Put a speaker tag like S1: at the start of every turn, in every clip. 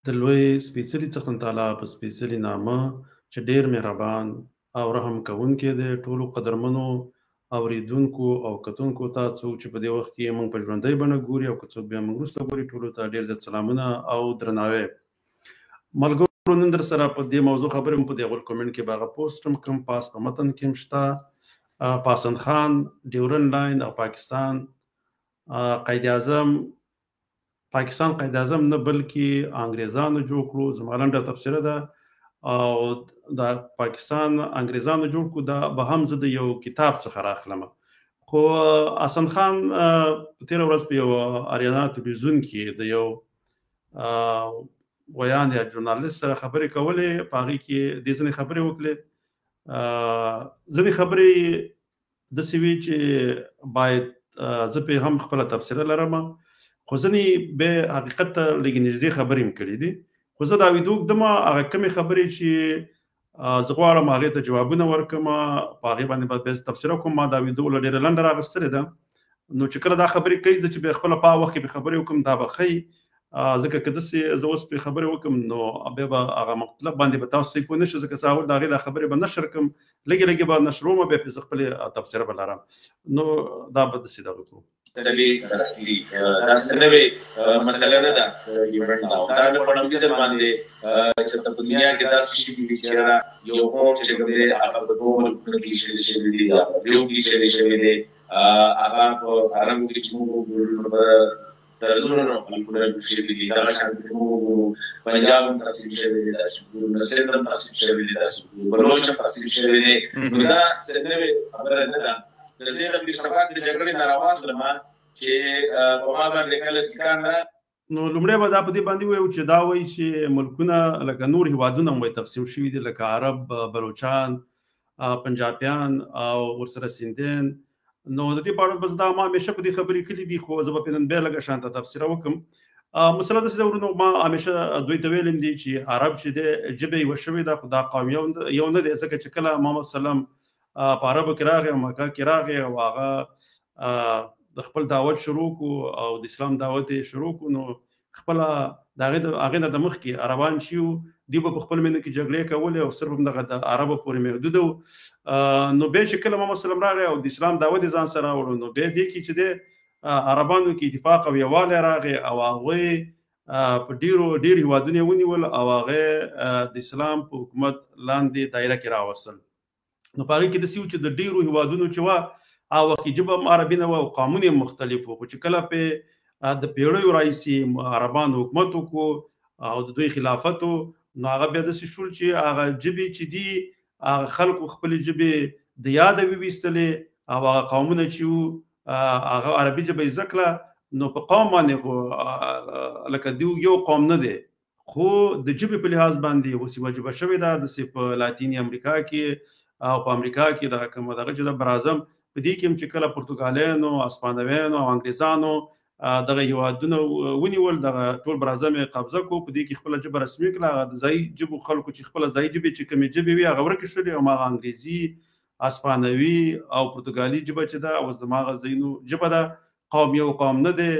S1: د لوی سپېڅلي څښتن تعالی په سپېڅلي نامه چې ډېر مهربان او رحم کوونکی دی، ټولو قدرمنو اورېدونکو او کتونکو ته، څوک چې په دې وخت کې موږ په ژوندۍ بڼه ګوري او که څوک بیا موږ وروسته ګوري، ټولو ته ډېر زیات سلامونه او درناوی. ملګرو، نن در سره په دې موضوع خبرې په دې اول کومنټ کې به هغه پوسټ هم کوم، پاس په متن کې هم شته. پاسند خان، ډیورن لاین او پاکستان قائد اعظم نه بلکې انګریزانو جوړ کړو. زما لنډه تفسیره ده او د پاکستان انګریزانو جوړ کړو. دا به هم زه د یو کتاب څخه راخلم. خو حسن خان په تېره ورځ په یو اریانا تلویزیون کې د یو ویان یا ژورنالیست سره خبرې کولې، په هغې کې دې ځینې خبرې وکړې. ځینې خبرې داسې وي چې باید زه پرې هم خپله تبصره لرم، خو ځینې بیا حقیقت ته لږ نږدې خبرې هم کړي دي. خو زه دا ویډیو ږدم، هغه کومې خبرې چې زه غواړم هغې ته جوابونه ورکړم، په هغې باندې به بیا تبصره کوم. ما دا ویډیو له ډېره لنډه راغستلې ده، نو چې کله دا خبرې کوي زه چې بیا خپله په وخت کې به خبرې وکړم دا به ښه وي، ځکه که داسې زه اوس پرې خبرې وکړم نو بیا به هغه مطلب باندې به تاسو پوه نه شئ، ځکه زه اول د هغې دا خبرې به نشر کړم، لږې لږې به نشروم، بیا پرې زه خپلې تبصره به لرم. نو دا به داسې دغه کوو.
S2: دا څه نوې مسله نه ده، دا نه په نوي ځل باندې چې په دنیا کې داسې شي چې یو قوم چې کوم دی هغه په دوه ملکونو کې شریک شوی دی، یو کې شریک شوی دی، هغه په عرب کې چې موږ وګورو درزونه ملکونه جوړ شوي دي، دغه شان موږ پنجاب هم تقسیم شوی دی، داسې وګورو سند هم تقسیم شوی دی، داسې وګورو بلوچ هم تقسیم شوی دی. نو دا څه نوې خبره نه ده. زه د پیرسبا د جګړې نه راواخلم چې په ما باندې کله سیکان ده.
S1: نو لومړی به دا په دې باندې ووایو چې دا وایي چې ملکونه لکه نور هیوادونه هم وایي تقسیم شوي دي، لکه عرب، بلوچان، پنجابیان او ورسره سیندیان. نو د دې په اړه بس دا ما همیشه په دې خبرې کړي دي، خو زه به پرې نن بیا لږه شانته تبصره وکړم. مسله داسې ده ورونو، ما همیشه دوی ته ویلي دي چې عرب چې دی ژبه یې وشوې ده، خو دا قوم یو نه دی، ځکه چې کله محمد سلم په عربو کې راغی او مکه کې راغی او هغه د خپل دعوت شروع کړو او د اسلام دعوت یې شروع کړو، نو خپله د هغې نه د مخکې عربان چې وو دوی به په خپل منځ کې جګړې کولې او صرف همدغه د عربو پورې محدود وو. نو بیا چې کله محمد سلم راغی او د اسلام دعوت یې ځان سره راوړو، نو بیا دې کې چې دی عربانو کې اتفاق او یووالی راغی او هغوی په ډېر هېوادونه یې ونیول او هغې د اسلام په حکومت لاندې دایره کې راوستل. نو په هغې کې داسې وو چې د ډېرو هېوادونو چې وه هغه وخت کې ژبه هم عربي نه وه او قومونه یې مختلف وو، خو چې کله پرې د پیړیو راهیسې عربانو حکومت وکړو او د دوی خلافت و، نو هغه بیا داسې شول چې هغه ژبې چې دي هغه خلکو خپلې ژبې د یاده وویستلې او هغه قومونه چې وو هغه عربي ژبه یې زده کړه. نو په قوم باندې خو لکه دوی یو قوم نه دی، خو د ژبې په لحاظ باندې اوس یوه ژبه شوې ده، داسې په لاتیني امریکا کې او په امریکا کې دغه کومه دغه چې ده برازم، په دې کې هم چې کله پرتګالیانو، اسپانویانو او انګریزانو دغه هېوادونه ونیول، دغه ټول برازم یې قبضه کړو، په دې کې خپله ژبه رسمي کړه. هغه د ځایي ژبو خلکو چې خپله ځایي ژبې چې کومې ژبې وي هغه ورکې شولې، او هغه انګریزي، اسپانوي او پرتګالي ژبه چې ده اوس د هغه ځایونو ژبه ده. قوم یو قوم نه دی،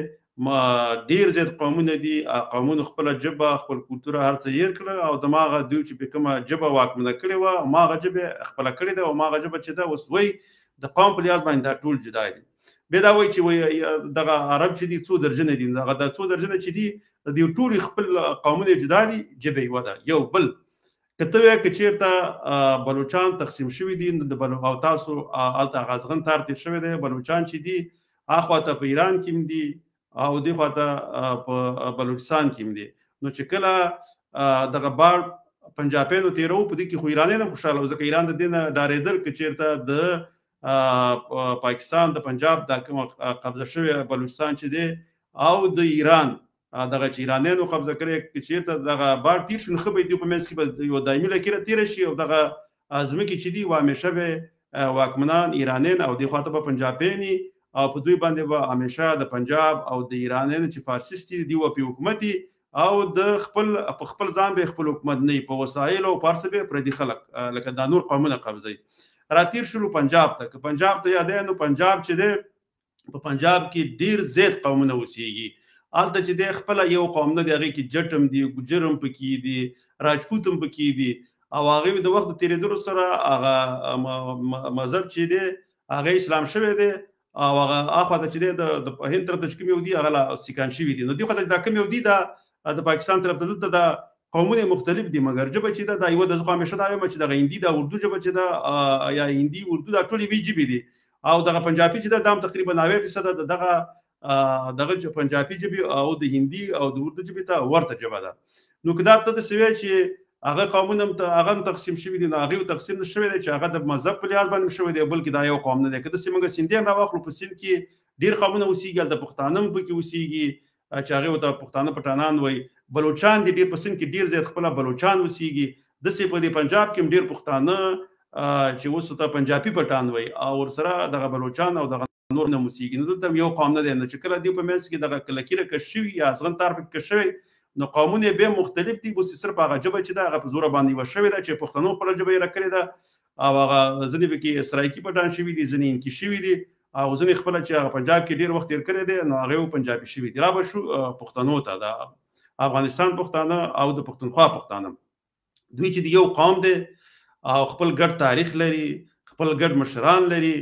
S1: ډېر زیات قومونه دي، قومونو خپله ژبه خپل کلتور هر څه هېر کړه او د هغه دوی چې په کومه ژبه واکمنه کړې وه هماغه ژبه خپله کړې ده، او هماغه ژبه چې ده اوس وایي د قوم په لحاظ باندې دا ټول جدا دي. بیا دا وایي چې دغه عرب چې دي څو درجنه دي، دغه دا څو درجنه چې دي د دې ټول خپل قومونه جدا دي، ژبه یې یوه ده. یو بل که ته وایې که چېرته بلوچان تقسیم شوي دي او تاسو هلته غازغن تار تېر شوی دی، بلوچان چې دي اخواته په ایران کې هم دي او دې خواته په بلوچستان کې هم دي. نو چې کله دغه بار پنجابیانو تېروو، په دې کې خو ایرانیان هم خوشحاله وو، ځکه ایران د دې نه ډارېدل که چېرته د پاکستان د پنجاب دا کومه قبضه شوې بلوچستان چې دی او د ایران دغه چې ایرانیانو قبضه کړی، که چېرته دغه بار تېر شو نو ښه به دوی په منځ کې به یوه دایمي لکیره تېره شي او دغه ځمکې چې دي همیشه به واکمنان ایرانیان او دې خواته به پنجابیان او په دوی باندې به همیشه د پنجاب او د ایرانیانو چې فارسیست دي دوی به پرې حکومت او د خپل ځان به خپل حکومت نه په وسایلو او په هر څه به پردي خلک لکه دا نور قومونه قبضوي. راتېر شولو پنجاب ته، که پنجاب ته یادوي نو پنجاب چې دی په پنجاب کې ډېر زیات قومونه اوسېږي هلته چې دی خپله یو قوم نه دی، هغې کې جټ هم دي، ګجر هم پکې دي، راجپوت هم پکې دي، او هغوی د وخت د تېرېدلو سره هغه مذهب چې دی هغه اسلام شوی دی، او هغه اخوا ته چې دی د هند طرف ته چې کوم یو دي هغه لا سیکان شوي دي. نو دې خوا ته دا کوم یو دي دا د پاکستان طرف ته دلته دا قومونه مختلف دي، مګر ژبه چې دا یوه د زه خو همیشه دا وایم چې دغه هندي دا اردو ژبه چې ده یا هندي اردو دا ټولې یوې ژبې دي، او دغه پنجابي چې ده دا هم تقریبا 90% د دغه پنجابي ژبې او د هندي او د اردو ژبې ته ورته ژبه ده. نو که دا ته داسې وایي چې هغه قومونه هغه هم تقسیم شوي دي، نو هغې تقسیم نه شوی دی چې هغه د مذهب په لحاظ باندې شوی دی، بلکې دا یو قوم نه دی. که داسې موږ سیندیان راواخلو، په سیند کې ډېر قومونه اوسېږي، هلته پښتانه هم پکې اوسېږي چې هغې ورته پښتانه پټانان وایي، بلوچان دي ډېر په سیند کې ډېر زیات خپله بلوچان اوسېږي، داسې په دې پنجاب کې هم ډېر پښتانه چې اوس ورته پنجابي پټان وایي، او ورسره دغه بلوچان او دغه نور نه اوسېږي. نو دلته هم یو قوم نه دی. نو چې کله دوی په منځ کې دغه کلکیره کش شوي یا ازغن تار پکې کش شوی، نو قومونه بیا مختلف دي، بس صرف هغه ژبه چې ده هغه په زوره باندې یوه شوې ده چې پښتنو خپله ژبه یې راکړې ده، او هغه ځینې پکې سرایکي پټان شوي دي، ځینې انکي شوي دي، او ځینې خپله چې هغه پنجاب کې ډېر وخت تېر کړی دی نو هغه یې پنجابي شوي دي. را به شو پښتنو ته، د افغانستان پښتانه او د پښتونخوا پښتانه، دوی چې د یو قوم دی او خپل ګډ تاریخ لري، خپل ګډ مشران لري،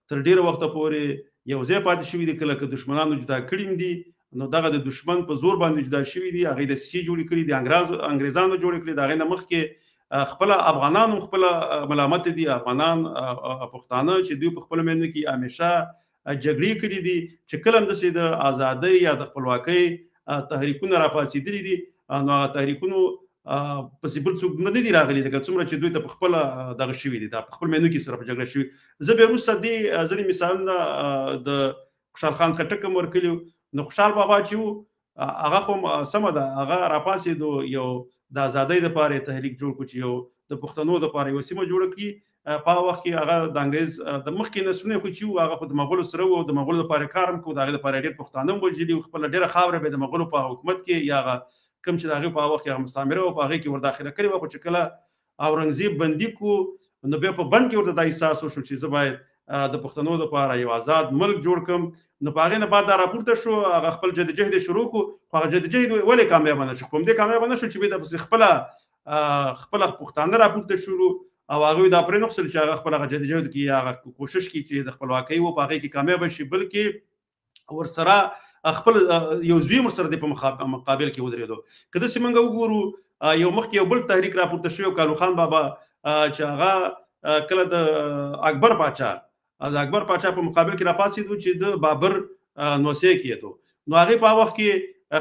S1: تر ډېره وخته پورې یو ځای پاتې شوي دي. کله که دښمنانو جدا کړي دي، نو دغه د دشمن په زور باندې جدا شوي دي، هغې دسیسې جوړې کړي دي، انګریزانو جوړې کړي، د هغې نه مخکې خپله افغانان هم خپله ملامت دي، افغانان پښتانه چې دوی په خپلو منځو کې همیشه جګړې کړي دي، چې کله هم داسې د ازادۍ یا د خپلواکۍ تحریکونه راپاڅېدلي دي، نو هغه تحریکونو پسې بل څوک نه دي راغلي، لکه څومره چې دوی ته په خپله دغه شوي دي، دا په خپل منځو کې سره په جګړه شوي. زه بیا وروسته دې ځینې مثالونه د خوشحال خان خټک هم ورکلي وو. نو خوشحال بابا چې و هغه خو سمه ده، هغه راپاڅېدو، یو د ازادۍ دپاره یې تحریک جوړ کړو چې یو د پښتنو دپاره یوه سیمه جوړه کړي. په هغه وخت کې هغه د انګریز د مخکې نسلونه خو چې وو هغه خو د مغولو سره وو، د مغولو دپاره کار هم کوو، د هغې دپاره ډېر پښتانه هم وژلي وو، خپله ډېره خاوره به د مغولو په حکومت کې یا هغه کوم چې د هغې په هغه وخت کې هغه مستعمره وه په هغې کې ورداخله کړې وه. خو چې کله اورنګزیب بندي کړو، نو بیا په بند کې ورته دا احساس وشو چې زه باید د پښتنو دپاره یو آزاد ملک جوړ کړم. نو په هغې نه بعد دا راپورته شو، هغه خپل جدوجهد یې شروع کړو، خو هغه جدوجهد ولې کامیابه نه شو؟ په همدې کامیابه نه شو چې بیا دپسې خپله پښتانه راپورته شروع، او هغوی دا پرېنښودل چې هغه خپل هغه جدوجهد کې هغه کوشش کړي چې د خپلواکۍ و په هغې کې کامیابه شي، بلکې ورسره خپل یو زوی ورسره د په مقابل کې ودرېدو. که داسې موږ وګورو، یو مخکې یو بل تحریک راپورته شوی کالو خان بابا چې هغه کله د اکبر پاچا په مقابل کې راپاڅېدو چې د بابر نوسۍ کېدو. نو هغې په هغه وخت کې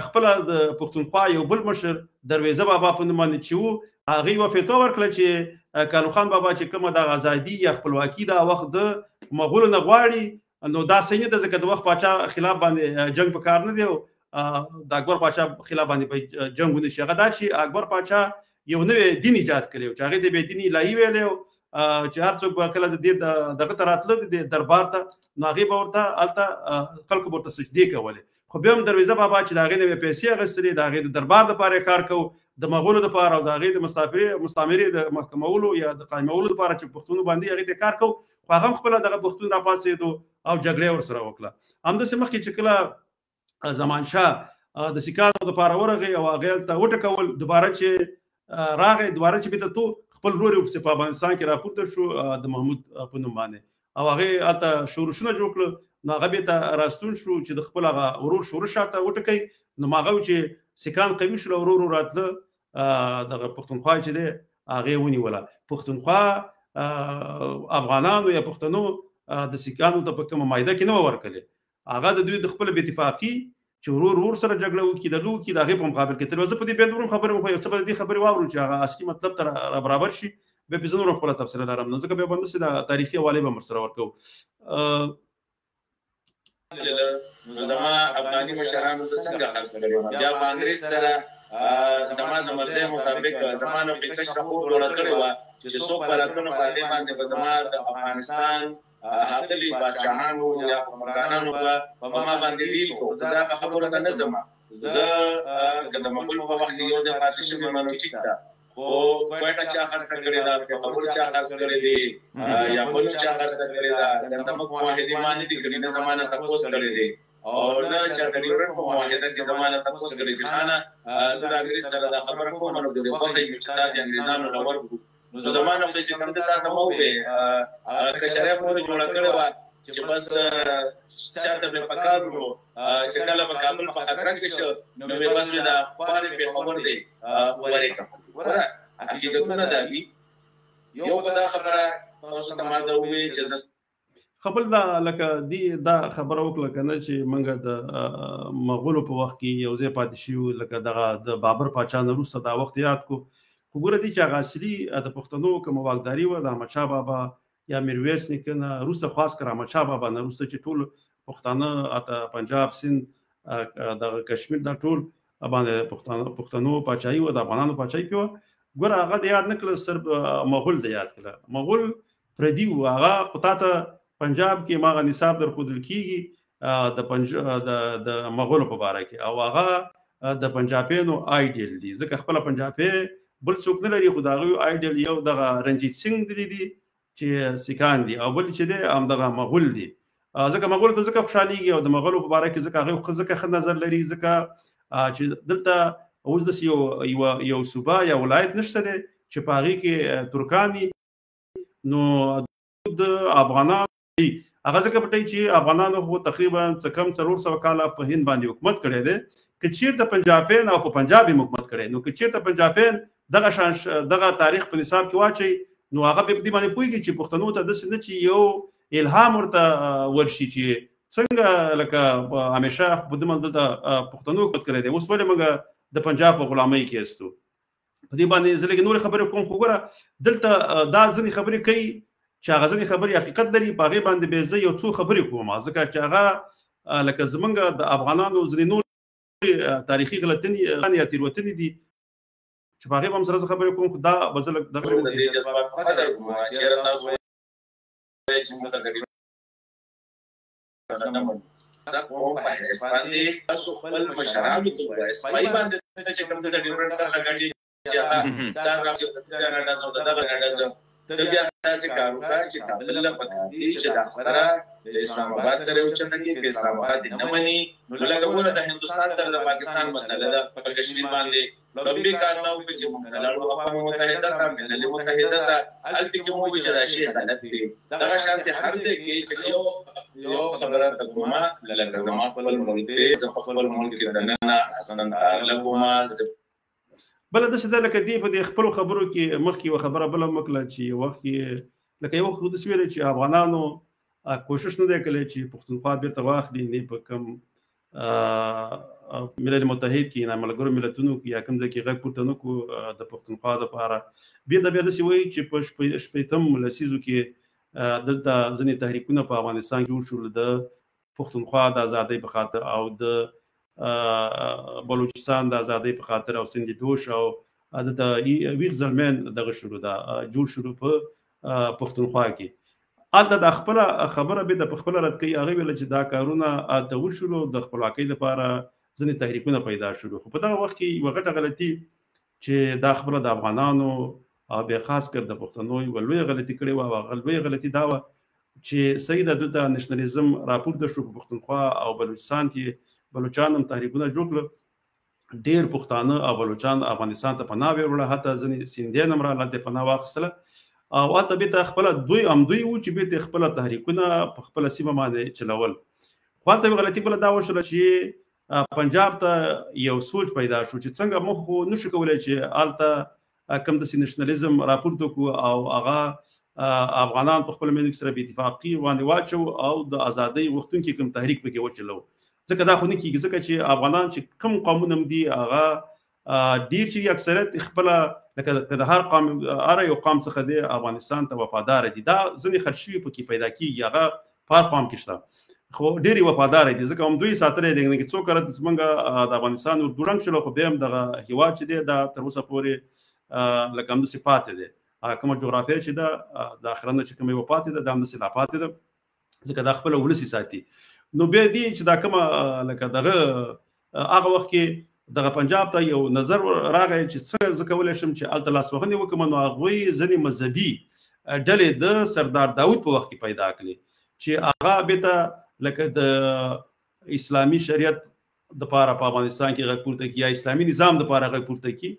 S1: خپله د پښتونخوا یو بل مشر درویزه بابا په نوم باندې چې و، هغې یوه فتوا ورکړه چې کالو خان بابا چې کومه د ازادي یا خپلواکي دا وخت د مغولو نه غواړي، نو دا صحیح نه ده، ځکه د وخت پاچا خلاف باندې جنګ په کار نه دی، د اکبر پاچا خلاف باندې به جنګ ونه شي. هغه دا چې اکبر پاچا یو نوی دین ایجاد کړی و چې هغې ته به یې دین الهي ویلی و، چې هر څوک به کله د دې دغه ته راتله د دربار ته، نو هغې به ورته هلته خلکو به ورته سجدې کولې. خو بیا هم درویزه بابا چې د هغې نه به پیسې اخیستلې، د هغې د دربار دپاره یې کار کوو، د مغولو دپاره او د هغې د مستعمرې د محکمولو یا د قایمولو دپاره چې پښتونو باندې هغې ته کار کوو. خو هغه هم خپله دغه پښتون راپاڅېدو او جګړه ورسره وکړه. همداسې مخکې چې کله زمانشاه د سیکانو دپاره ورغی او هغې هلته وټکول، دوباره چې راغی، دوباره چې بېرته تو خپل ورور یې په افغانستان کې راپورته شو د محمود په نوم باندې، او هغې هلته شورشونه جوړ کړل. نو هغه بېرته راستون شو چې د خپل هغه ورور شورش هلته وټکوي. نو هغه و چې سیکان قوي شول، ورو ورو راتله دغه پښتونخوا چې دی هغې ونیوله. پښتونخوا افغانانو یا پښتنو د سیکانو ته په کومه مایده کې نه وه ورکړلې، هغه د دوی د خپله بې اتفاقي چې ورور سره جګړه وکړي، دغه وکړي، د هغې په مقابل کې تر زه په دې بیا نور هم خبرې وکړم، یو څه به د دې خبرې واورو چې هغه اصلي مطلب ته را برابر شي، بیا پې زه نور هم خپله تبصره لرم، نو ځکه بیا به همداسې د تاریخي حوالې به هم ورسره ورکوو.
S2: نو زما افغاني مشرانو زه څنګه خرڅ کړی بیا په انګریز سره زما د مرضۍ مطابق زما نو پې کشره خوب جوړه کړې وه چې څوک به راتلو په هغې باندې به زما د افغانستان هغلي بادشاهانو یا قومندانانو به په ما باندې ډیل کوو. زه هغه خبرو ته نه ځم، زه که د مغولو په وخت کې یو ځای پاتې شوی نو ټیک ده، خو کوټه چا خرڅه کړې ده، پېښور چا خرڅ کړې دي یا بل چا خرڅه کړې ده، د زموږ معاهدې ما نه دي کړي، نه زما نه تپوس کړی دی. او نه چې د ډیورنډ په معاهده کې زمانه تاسو کړی چې خانه زه د انګریز سره دا خبره کوم نو د خوښي چې تاسو د انګریزانو لور نو زمانه په چې کوم ته مو وې که شریف ور جوړ کړو چې بس چاته په پکارو چې کله په کابل په خطر کې شو نو به بس دا خاري په خبر دی ورې کوم ورته حقیقتونه دا دي یو خبره تاسو ته ما دا وې چې
S1: خپل دا لکه دی دا خبره وکړه کنه چې منګه د مغولو په وخت کې یو ځای پاتې شو لکه دغه د بابر پاچا نه وروسته دا وخت یاد کو خو ګوره دي چې هغه اصلي د پښتنو کوم واکداري و د احمد شاه بابا یا میرویس نیکه نه وروسته خاص کر احمد شاه بابا نه وروسته چې ټول پښتانه اته پنجاب سند د کشمیر دا ټول باندې پښتنو پاچاهي و د افغانانو پاچاهي پیو ګوره هغه د یاد نکړه صرف مغول د یاد کړه مغول پردي و هغه خو ته پنجاب کې ماغه نصاب در خودل کیږي د مغولو په باره کې او هغه د پنجابیانو آیډیل دي ځکه خپل پنجابي بل څوک نه لري خو دا غوي آیډیل یو دغه رنجیت سنگ دي چې سکان دي او بل چې دی هم دغه مغول دي ځکه مغول ته ځکه خوشاليږي او د مغولو په باره کې ځکه هغه ځکه نظر لري ځکه چې دلته اوس د یو صوبه یا ولایت نشته دی چې په هغه کې ترکانی نو د افغانانو هغه ځکه پټي چې افغانانو خو تقریبا څه کم 400 کاله په هند باندې حکومت کړی دی که چیرته پنجابین او په پنجابي حکومت کړي نو که چیرته پنجابین دغه تاریخ په نصاب کې واچي نو هغه په دې باندې پوهیږي چې پښتنو ته د سند چې یو الهام ورته ورشي چې څنګه لکه همیشه په دې باندې پښتنو حکومت کړی دی اوس ولې موږ د پنجاب په غلامۍ کې استو په دې باندې زلګ نور خبرې کوم خو ګره دلته دا ځنې خبرې کوي چې هغه ځنې خبرې حقیقت لري په هغه باندې به زه یو څو خبرې کوم ځکه چې هغه لکه زمونږ د افغانانو ځنې نور تاریخي غلطنی یا تیروتنې دي چې په هغه باندې سره خبرې کوم دا بزل د
S2: دې جذبات قدر کوم چې تاسو چې موږ ته غوړي ځکه کوم په اسپان دي تاسو خپل مشرانو ته وایي سپای باندې چې کوم د ډیورنډ څخه غړي چې هغه سار راځي د دغه ته بیا تاسو کار وکړئ چې کابل له پکې چې د خبره د اسلام آباد سره یو چنه کې د اسلام آباد نه مني نو لکه ګوره د هندستان سره د پاکستان مسله ده په کشمیر باندې لومبي کار نه وکړي چې موږ له اقوام متحده ته ملل متحده ته الته کې موږ چې راشي عدالت کې دا شانتي هر څه کې چې یو خبره ته کومه لکه زما خپل ملک ته خپل ملک کې دنه حسن لګوما
S1: بل د څه د لکه دی په خپل خبرو کې مخکې و خبره بل مکله چې وخت کې لکه یو خو د سویل چې افغانانو کوشش نه دی کړی چې پښتونخوا بیرته واخلي نه په کم ملل متحد کې نه ملګرو ملتونو کې یا کوم ځکه غږ پورته نو کو د پښتونخوا لپاره بیا د سوي چې په شپږم لسیزو کې دلته ځنې تحریکونه په افغانستان کې جوړ شول د پښتونخوا د ازادۍ په خاطر او د بلوچستان د ازادۍ په خاطر او سندي دوش او د ویغ زلمن دغه شروع دا جوړ شروع په پښتونخوا کې الته د خپل خبره به د خپل رد کوي هغه ویل چې دا کارونه الته وشول د خپلواکۍ لپاره ځنې تحریکونه پیدا شول خو په دغه وخت کې یو غټه غلطي چې دا خبره د افغانانو او به خاص کر د پښتنو یو لوی غلطي کړې و او لوی غلطي دا و چې سید د نېشنلزم راپورته شو په پښتونخوا او بلوچستان کې بلوچستان تحریکونه جوړ کړ ډېر پښتانه او بلوچستان افغانستان ته پناه وروړه حتی ځنې سیندیان هم راغلل پناه واخیستله او اته به خپل دوی و چې به خپل تحریکونه په خپل سیمه باندې چلول خو ته غلطي بل دا وشول چې پنجاب ته یو سوچ پیدا شو چې څنګه مخ نشو کولای چې الته کم د نېشنلزم راپورته کو او هغه افغانان په خپل منځ سره به اتفاقی باندې واچو او د ازادۍ وختونکو کوم تحریک پکې وچلو ځکه دا خو نه کیږي ځکه چې افغانان چې کم قومونه دي هغه ډیر چې اکثریت خپل لکه د هر قوم یو قوم څخه دی افغانستان ته وفادار دي دا ځنې خرچوي پکې پیدا کیږي هغه پر قوم کې شته خو ډیری وفادار دي ځکه هم دوی ساتره دي چې څوک راځي څنګه د افغانستان ورډورنګ شلو خو به هم دغه هیوا چې دی دا تر اوسه پورې لکه هم د صفات دي کومه جغرافیه چې دا د اخرنه چې کومه وفات ده د هم د صفات ده ځکه دا خپل ولسی ساتي نو به دي چې دا کومه لکه دغه هغه وخت کې دغه پنجاب ته یو نظر راغی چې څنګه زکول شم چې الته لاس وخنی وکم نو هغه ځنې مذهبي ډلې د سردار داوود په وخت کې پیدا کړي چې هغه به ته لکه د اسلامي شریعت د پاره په افغانستان کې غږ پورته کی یا اسلامي نظام د پاره غږ پورته کی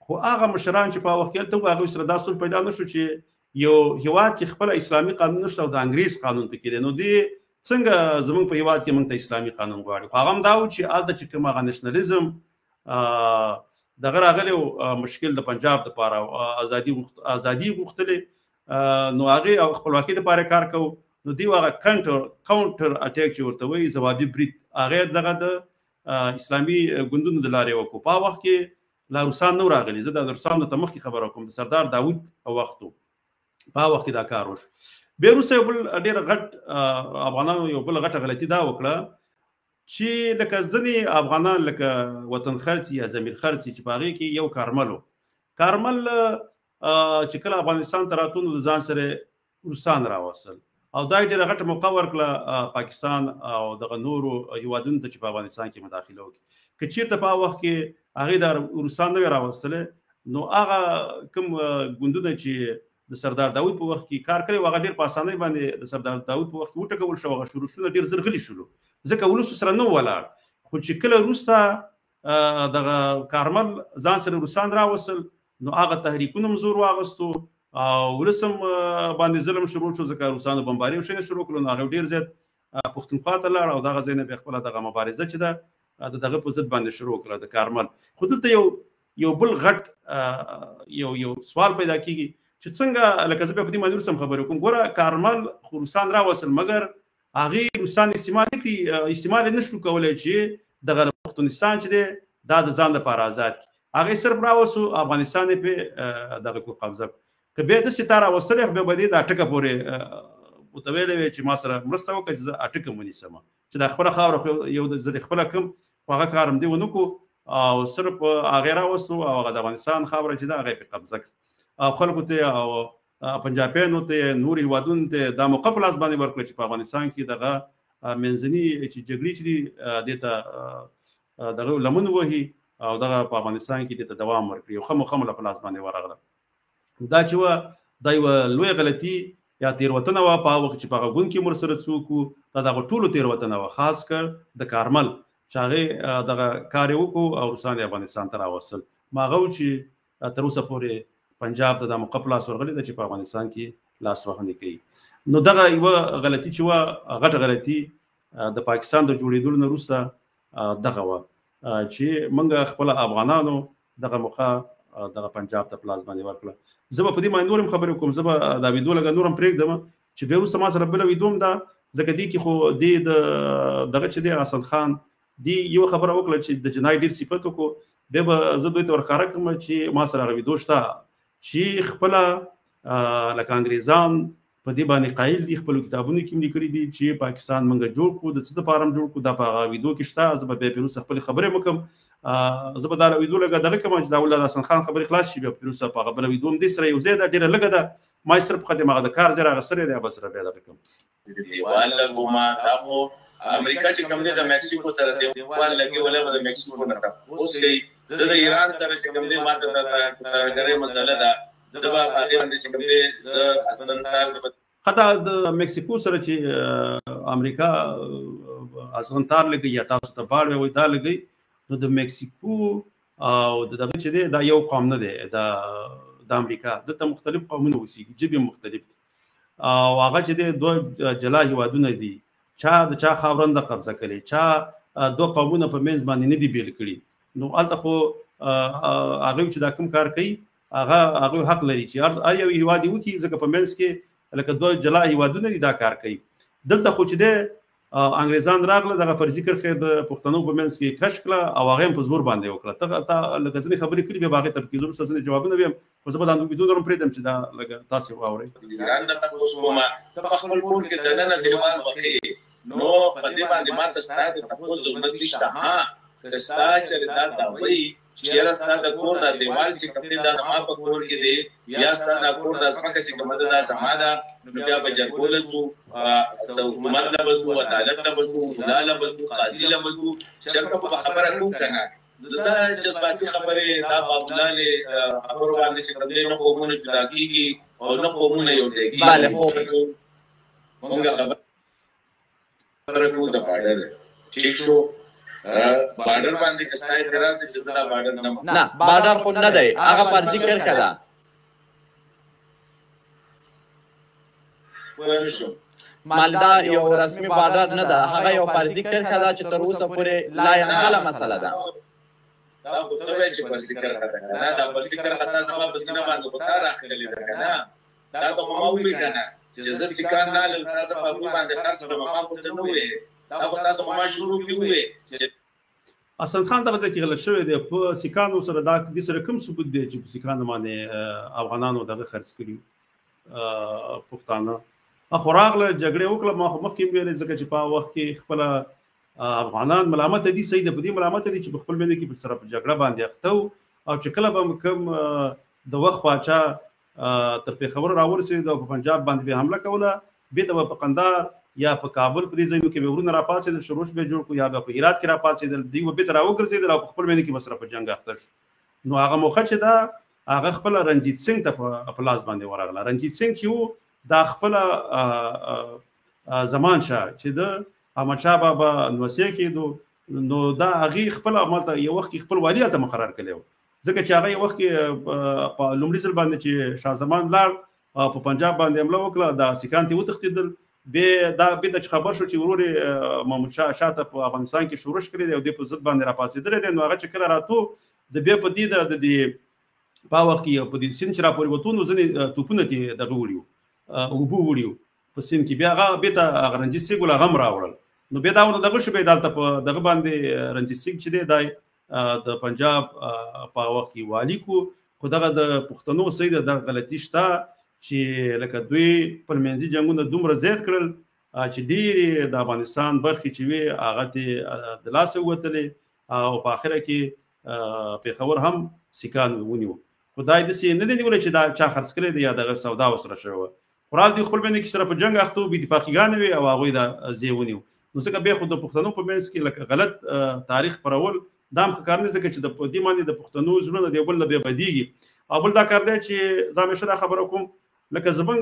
S1: خو هغه مشران چې په وخت کې ته هغه سره دا اصول پیدا نشو چې یو هیواد کې خپل اسلامي قانون نشته او د انګریز قانون پکې دی نو دی څنګه زمونږ په هیواد کې موږ ته اسلامي قانون غواړي هغه هم دا و چې الته چې کوم هغه نېشنلزم دغه راغلی مشکل د پنجاب د پاره ازادي غوښتلې نو هغه خپلواکي د پاره کار کوو نو دی هغه کاونټر اٹیک چې ورته وایي ځوابي برید هغه دغه د اسلامي ګوندونو د لارې وکړو په وخت کې لا روسان نو راغلي زه د روسانو ته مخکې خبره کوم د سردار داوود او وختو په وخت کې دا کار وشو بیا روسه یو بل ډېر غټ افغانانو یو بل غټه غلطي دا وکړه چې لکه ځینې افغانان لکه وطن خرڅي یا ضمیر خرڅي چې په هغې کې یو کارمل چې کله افغانستان ته راتلو نو د ځان سره روسان راوستل او دا ډېره غټه موقع ورکړه پاکستان او دغه نورو هیوادونو ته چې په افغانستان کې مداخله وکړي که چېرته په وخت کې هغې د روسان نه وی راوستلی نو هغه کوم ګوندونه چې د سردار داود په وخت کې کار کړی و هغه ډېر په اسانۍ باندې د سردار داود په وخت کې وټکول شو هغه شروعونه ډېر زر غلي شولو ځکه ولسو سره نه ولاړ خو چې کله وروسته دغه کارمل ځان سره روسان راوستل نو هغه تحریکونه هم زور واغستو او ولسم باندې ظلم شروع شو ځکه روسانو بمباري وشنه شروع کړو نو هغه ډېر زیات پښتونخوا ته لاړ او دغه ځای نه بیا خپله دغه مبارزه چې ده دغه په ضد باندې شروع کړه د کارمل خو دلته یو بل غټ یو سوال پیدا کیږي چې څنګه لکه زه بیا په دې باندې وروسته خبرې کوم ګوره کارمل خو روسان راوستل مګر هغې روسان استعمال نه کړي استعمال یې نه شو کولی چې دغه پښتونستان چې دی دا د ځان لپاره آزاد کړي هغې صرف راوستو افغانستان یې پرې دغه کړو قبضه که بیا داسې تا راوستلی خو بیا به دې د اټکه پورې ورته ویلی وی چې ما سره مرسته وکړه چې زه اټکه ونیسم چې دا خپله خاوره یو ځل خپله کوم خو هغه کار هم دې ونه کړو او صرف هغې راوستو او هغه د افغانستان خاوره چې ده هغه یې پرې قبضه کړه او خلکو ته او پنجابیانو ته نور هیوادونو ته دا موقع په لاس باندې ورکړه چې په افغانستان کې دغه منځني چې جګړې چې دي دې ته دغه لمن وهي او دغه په افغانستان کې دې ته دوام ورکړي یو ښه موقع په لاس باندې ورغله دا چې وه دا یوه لویه غلطي یا تېروتنه وه په هغه وخت چې په هغه ګوند کې ورسره څوک وو دا د هغه ټولو تېروتنه وه خاص کر د کارمل چې هغې دغه کار یې وکړو او روسان یې افغانستان ته راوستل ما هغه و چې تر اوسه پورې پنجاب ته دا موقع په لاس ورغلې ده چې په افغانستان کې لاسوهنې کوي نو دغه یوه غلطي چې وه غټه غلطي د پاکستان د جوړېدلو نه وروسته دغه وه چې موږ خپله افغانانو دغه موقع دغه پنجاب ته پلاس باندې ورکړه زه به په دې باندې نور هم خبرې کوم زه به دا ویډیو لږه نور هم پرېږدم چې بیا وروسته ما سره بله ویډیو هم ده ځکه دې کې خو دې د دغه چې دی اسد خان دې یوه خبره وکړه چې د جنایي ډېر صفت وکړو بیا به زه دوی ته ورښکاره کړم چې ما سره هغه ویډیو شته چې خپله لکه انګریزان په دې باندې قایل دي خپلو کتابونو کې هم لیکلي دي چې پاکستان موږ جوړ کړو د څه دپاره هم جوړ کړو دا په هغه ویډیو کې شته زه به بیا پرې وروسته خپلې خبرې م کوم زه به دا ویډیو لږه دغه کوم چې دا ولاد حسن خان خبرې خلاص شي بیا پرې وروسته په هغه بله ویډیو هم دې سره یو ځای ده ډېره لږه ده ما یې صرف خدم هغه د کار ځای راغه سره دی هغه سره بیا دغه کوم
S2: دیوال لګوما دا خو امریکا چې کوم دی د میکسیکو سره دیوال لګي ولا د میکسیکو نه اوس کې زه د ایران سره چې کوم دی ماته د غره مسله ده زه به هغه باندې چې کوم دی زه اصلا
S1: حتی د میکسیکو سره چې امریکا اسانتار لګي یا تاسو ته باړ وي دا لګي نو د میکسیکو او دغه چې دی دا یو قوم نه دی د امریکا دلته مختلف قومونه اوسېږي ژبې مختلف دي او هغه چې دی دوه جلا هیوادونه دي چا د چا خاورنده قبضه کړې چا دوه قومونه په منځ باندې نه دي بیل کړي نو هلته خو هغوی چې دا کوم کار کوي هغوی حق لري چې هر یو هیواد یې وکړي ځکه په منځ کې لکه دوه جلا هیوادونه دي دا کار کوي دلته خو چې دی انګریزان راغله دغه فرضي کرښې د پښتنو په منځ کې کش کړه او هغه هم په زور باندې وکړه ته لکه ځینې خبرې کړي بیا به هغې ته پکې وروسته ځینې جوابونه ویم خو زه به دا ویډیو هم پرېږدم چې دا لږه تاسې واورئ
S2: ایران نه تپوس کومه ته په خپل کور کې دننه دیوال وښیې نو په دې باندې ما ته ستا د تپوس ضرورت نشته ها که ستا چې دا ته وایي چې یاره ستا د کور دا دیوال چې کوم دی دا زما په کور کې دی یا ستا دا کور دا ځمکه چې کومه ده دا زما ده نو بیا به جرګو له ځو حکومت له به ځو عدالت له به ځو ملا له به ځو قاضي له به ځو چېرته خو به خبره کوم که نه دا جذباتي خبرې دا بابولانې خبرو باندې چې کوم دی نه قومونه جدا کېږي او نه قومونه یو ځای کېږي مونږ خبره کوو د باډر ټیک شو بارډر باندې کستا اعتراض چې زړه بارډر
S3: نه بارډر خو نه دی هغه فرضي کرښه ده مالدا یو رسمي بارډر نه ده هغه یو فرضي کرښه ده چې تر اوسه پورې لا ینحله مسله ده
S2: دا خو ته وایې چې فرضي کرښه ده نه دا فرضي کرښه تا زما په سینه باندې خو تا راښکلې ده که نه دا ته خو ما ووایي که نه چې زه سیکان نه لرم تا زه په هغوی باندې خرڅ کړم ما خو څه نه وویې دا خو تا ته خو ما شروع کې وویې چې
S1: حسن خان دغه ځای کې غلط شوی دی په سیکانو سره دا دې سره کوم ثبوت دی چې په سیکانو باندې افغانانو دغه خرڅ کړي پښتانه خو راغله جګړې وکړه ما خو مخکې ویلې ځکه چې په هغه وخت کې خپله افغانان ملامت دي صحیح ده په دې ملامت دي چې په خپل ملي کې په سره په جګړه باندې اخته او چې کله به کوم د وخت پاچا تر پېښور راورسېد او په پنجاب باندې به حمله کوله بېرته به په قندهار یا په کابل په دې ځایونو کې به ورونه راپاڅېدل شروش به جوړ کړو یا به په هرات کې راپاڅېدل دوی به بېرته راوګرځېدل او په خپل ملي کې به سره په جنګ اخته شو نو هغه موقع چې دا هغه خپله رنجیت سنګ ته په لاس باندې ورغله رنجیت سنګ چې و دا خپله زمان شاه چې د احمدشاه بابا نوسې کېدو نو دا هغې خپله همالته یو وخت کې خپل والي هلته مقرر کړی و ځکه چې هغه یو وخت کې په لومړي ځل باندې چې شاه زمان لاړ په پنجاب باندې حمله وکړه دا سیکان ته وتښتېدل بېرته چې خبر شو چې ورور محمود شاه شاته په افغانستان کې شورش کړی دی او دې په ضد باندې راپاڅېدلی دی نو هغه چې کله راتو د بیا په دې د دې په وخت کې په دې سیند چې راپورې وتو نو ځینې توپونه ترې دغه وړي وو اوبه وړي وو په سیند کې بیا هغه بېرته هغه رنجیت سنګ ول هغه هم راوړل نو بیا دا ورته دغه شو بیا دلته په دغه باندې رنجیت سنګ چې دی دا د پنجاب په وخت کې والي کو خو دغه د پښتنو صحیح ده دغه غلطي شته چې لکه دوی خپل منځي جنګونه دومره زیات کړل چې ډېرې د افغانستان برخې چې وې هغه ترې د لاسه ووتلې او په اخره کې پېښور هم سیکان ونیو خو دا یې داسې نه دی نیولی چې دا چا خرڅ کړی دی یا دغه سودا ورسره شوې وه خو رال دوی خپل منځ کې سره په جنګ اخته وو بې اتفاقیګانې وې او هغوی دا ځای ونیو نو ځکه بیا خو د پښتنو په منځ کې لکه غلط تاریخ خپرول دا هم ښه کار نه ځکه چې د دې باندې د پښتنو زړونه د یو بل نه بیا بدېږي او بل دا کار دی چې زه همیشه دا خبره کوم لکه زمونږ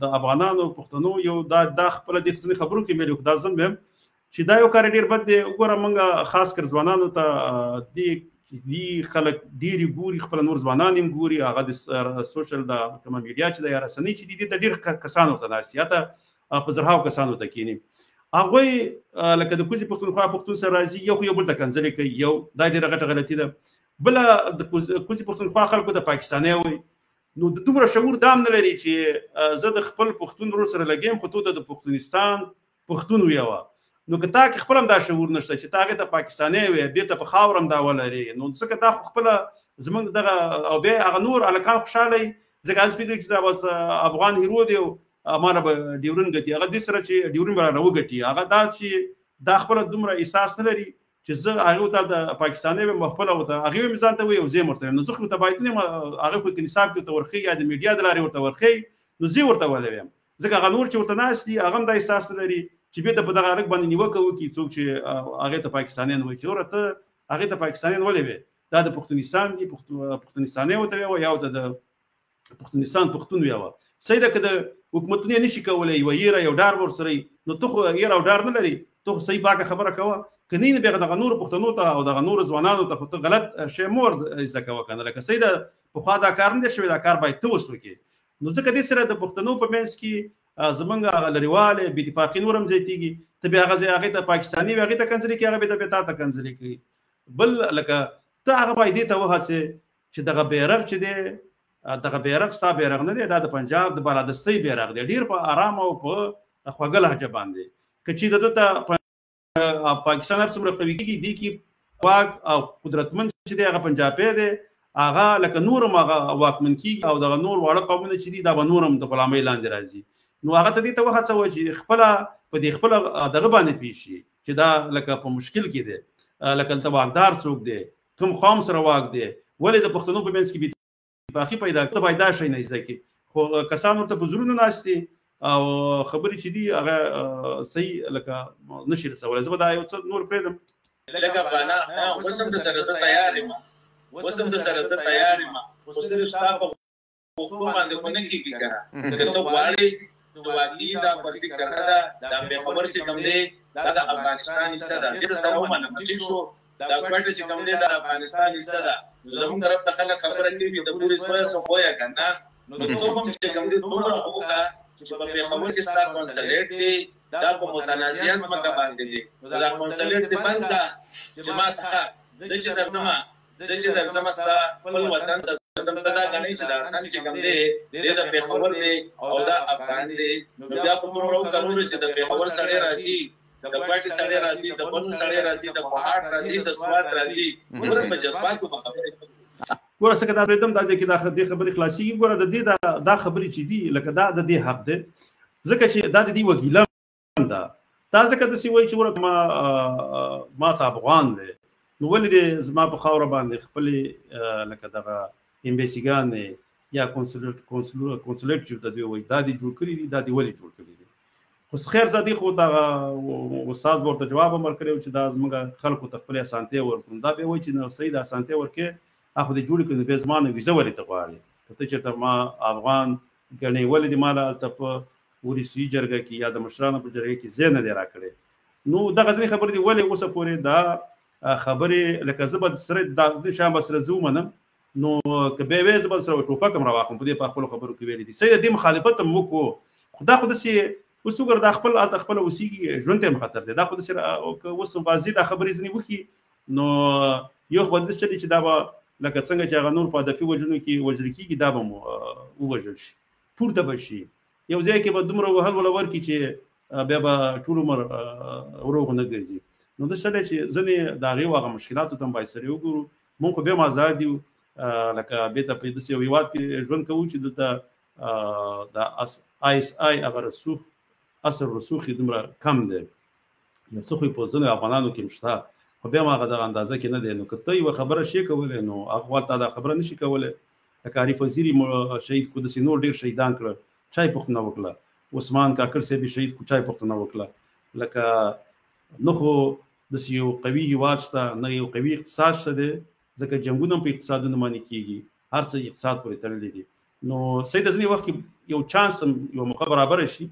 S1: د افغانانو پښتنو یو دا خپله دې ځینې خبرو کې مې خو دا ځم ویم چې دا یو کار ډېر بد دی وګوره موږ خاص کر ځوانانو ته دې خلک ډېرې ګوري خپله نور ځوانان هم ګوري هغه د سوشل د کومه میډیا چې د یا رسنۍ چې دي دې ته ډېر کسان ورته ناست یا ته په زرهاو کسان ورته کښېني هغوی لکه د کوزي پښتونخوا پښتون سره راځي یو خو یو بل ته کنځلې کوي یو دا ډېره غټه غلطي ده بله د کوزي پښتونخوا خلکو ته پاکستانی وایي نو د دومره شعور دا هم نه لري چې زه د خپل پښتون ورور سره لګیم خو ته د پښتونستان پښتون ویوه نو که تا کې خپل هم دا شعور نشته چې تا هغې ته پاکستانی وایې بېرته په خاوره هم دا ولرې نو ځکه دا خو خپله زموږ دغه او بیا هغه نور هلکان خوشحاله وي ځکه هلته فکر چې دا بس افغان هیرو دی او ما نه به ډیورن ګټي هغه دې سره چې ډیورن به رانه وګټي هغه دا چې دا خپله دومره احساس نه لري چې زه هغې ته د پاکستاني ویم خپله ورته هغې ویم ځان ته وایي او زه یې ورته ویم نو زه خو ورته باید نه یم هغې خو نصاب کې ورته ورښیي یا د میډیا د لارې ورته ورښیي نو زه یې ورته ویلی ویم ځکه هغه نور چې ورته ناست دي هغه هم دا احساس نه لري چې بېرته په دغه هلک باندې نیوکه وکړي څوک چې هغې ته پاکستانیان وایي چې وروره ته هغې ته پاکستانیان ولې وې دا د پښتونستان دي پښتونستانی ورته ویوه یا ورته د پښتونستان پښتون ویوه صحیح ده که د حکومتونه یې نشي کولی یوه یېره یو ډار به ورسره وي نو ته خو یېره او ډار نه لري ته خو صحیح پاکه خبره کوه که نه بیا دغه نورو پښتنو ته او دغه نورو ځوانانو ته خو ته غلط شی مه ور زده کوه که نه لکه صحیح ده پخوا دا کار نه دی شوی دا کار باید ته اوس وکړې نو ځکه دې سره د پښتنو په منځ کې زمونږ هغه لرېوالی بې اتفاقي نور هم زیاتېږي ته بیا هغې ته پاکستاني وي هغې ته کنځلې کوي هغه بیا تا ته کنځلې کوي بل لکه ته هغه باید دې ته وهڅې چې دغه بیرغ چې دی دغه بیرغ ستا بیرغ نه دی دا د پنجاب د بالادستۍ بیرغ دی ډېر په ارامه او په خوږه لهجه باندې که چې د ده ته پاکستان هر څومره قوي کېږي دې کې واک او قدرتمند چې دی هغه پنجابی دی هغه لکه نور هم هغه واکمن کېږي او دغه نور واړه قومونه چې دي دا به نور هم د غلامۍ لاندې راځي نو هغه ته دې ته وهڅوه چې خپله په دې خپله دغه باندې پېښ شي چې دا لکه په مشکل کې دی لکه دلته واکدار څوک دی کوم قوم سره واک دی ولې د پښتنو په منځ کې بې اتفاقي پیدا کړه باید دا شی نه زده کړي خو کسان ورته په زړونو ناست دي او خبرې چې دي هغه صحیح لکه نشي رسولی زه به دا یو څه نور پرېږدم
S2: لکه افغانان اوس هم درسره زه تیار یم خو صرف ستا په پښتو باندې خو نه کېږي که نه که ته غواړې د واقعي دا فرضي کرښه ده دا پېښور چې کوم دی دا د افغانستان حصہ ده زه سره ومنم چې شو دا کوټه چې کوم دی د افغانستان حصہ ده زموږ طرف ته خلک خبره کوي د پوری سویا سو خویا کنه نو ته هم چې کوم دی دومره وکړه چې په خبر کې ستاسو کنسلیټ دی دا په متنازعه ځمکه باندې دی دا کنسلیټ دی بنده چې ما ته زه چې درځم خپل وطن ته زم ته دا غنی چې دا سم چې کوم دی د پیښور دی او دا افغان دی نو بیا خو موږ وکړو چې د پیښور سره راځي د پټي سره راځي د بل سره راځي د کوهاټ راځي د سواد راځي موږ په جذباتو خبرې
S1: ګوره څنګه دا پرېدم دا چې دا خبرې خلاصي ګوره د دې دا خبرې چې دي لکه دا د دې حق دی ځکه چې دا د دې وکیلان دا ځکه د سی وایي چې ورته ما ته افغان دی نو ولې دې زما په خاوره باندې خپل لکه دغه امبیسیګان یا کنسولټ چې ته دوی وایي دا دې جوړ کړي دي دا دې ولې جوړ کړي دي خو خیر زادي خو دا استاد ورته جواب ورکړو چې دا زموږ خلکو ته خپل اسانتي ورکړو دا به وایي چې نو صحیح د اسانتي ورکې اخو دې جوړ کړي به زمانه ویزه ولې ته غواړي ته چې ته ما افغان ګڼې ولې دې مال ته په ورسي جرګه کې یا د مشرانو په جرګه کې زینه دی راکړي نو دا غزنی خبر دی ولې اوسه پورې دا خبرې لکه زبد سره د شام سره زومنم نو کبه وې زبد سره ټوپک مر واخم په دې په خپل خبرو کې ویل دي سید دې مخالفت مو کو خدا خود سي وسوګر د خپل وسیږي ژوند ته خطر دی دا خود سره وسو بازي د خبرې ځنی وکي نو یو خو د چې دا لکه څنګه چې غنور په دفي وجنو کې وجل کېږي دا به مو وجل شي پورته بشي یو ځای کې به دومره وهل ولور کې چې بیا به ټول عمر وروغ نه ګرځي نو د شله چې ځنې د هغې واغه مشکلاتو ته هم باید سره وګورو مونږ خو بیا هم آزاد یو لکه بېرته په داسې یو هېواد کې ژوند کوو چې دلته د ISI هغه اثر رسوخ یې دومره کم دی یو څه خو یې په ځینو افغانانو کې هم شته خو بیا هم هغه دغه اندازه کې نه دی نو که ته یوه خبره شي کولی نو هغه تا دا خبره نشي کولی لکه عارف وزیر شهید کو داسې نور ډېر شهیدان کړه چای پوښتنه وکړه عثمان کاکړ صاحب شهید کو چای پوښتنه وکړه لکه نو خو داسې یو قوي هېواد شته نه یو قوي اقتصاد شته دی ځکه جنګونه په اقتصادونو باندې کېږي هر څه اقتصاد پورې تړلی دي نو صحیح د ځینې وخت کې یو چانس هم یوه موقع برابره شي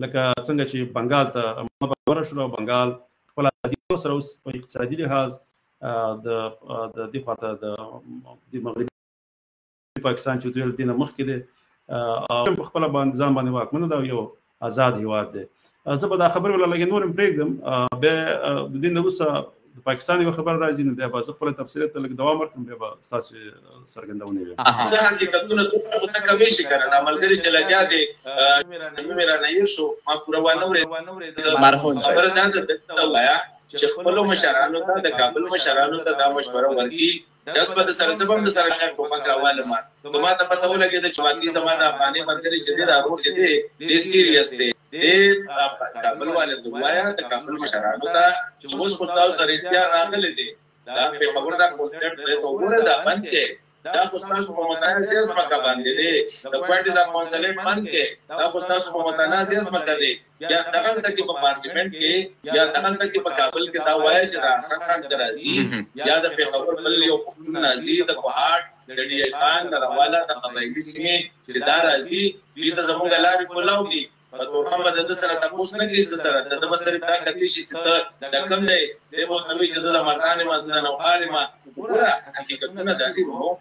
S1: لکه څنګه چې بنګال ته برابره شوله او بنګال خپل ازادي سره اوس په اقتصادي لحاظ د دې خواته د مغربي پاکستان چې دوی دینه مخکې دی او په خپل باندې ځان باندې واکمنه دا یو آزاد هېواد دی زه به دا خبرې ولا لږ نور هم پرېږدم بیا د دې نه وروسته د پاکستان یوه خبر راځي نو بیا به زه خپله تفصیلات ته لږ دوام ورکړم بیا به ستاسو څرګندونې وي
S2: زه حقیقتونه دومره خو ته کمی شي که نه دا ملګري چې لګیا دی مې رانه هېر شو ما پوره وانه اورېده خبره دا ده ووایه چې خپلو مشرانو ته د کابل مشرانو ته دا مشوره ورکړي داس په سره زبم د سره خیر ټوپک راواله ما ته پته ولګېده چې واقعي زما د افغاني ملګري چې دی دا ورور چې دی ډېر سیریس دی کابل والے ته ووایه د کابل مشرانو ته چې اوس خو ستاسو سره اختیار راغلی دی دا پېښور دا کنسرټ دی ته وګوره دا بند کړې دا خو ستاسو په متنازعه ځمکه باندې دی د پارټي دا کنسلیټ بند کړې دا خو ستاسو په متنازعه ځمکه دی یا دغلته کې په پارلیمنټ کې یا دغلته کې په کابل کې دا وایي چې د حسن خان راځي یا د پېښور بل یو پښتون راځي د کوهاټ د ډي ای خان د راواله د قبایلي سیمې چې دا راځي دوی ته زموږ لارې کولاو دي په تورخم به د سره تپوس نه کوي سره د بسرې دا کتلی شي چې د کم دی دی به ورته وایي چې زه د مردان یم زه د نوښار یم وګوره حقیقتونه دا دي نو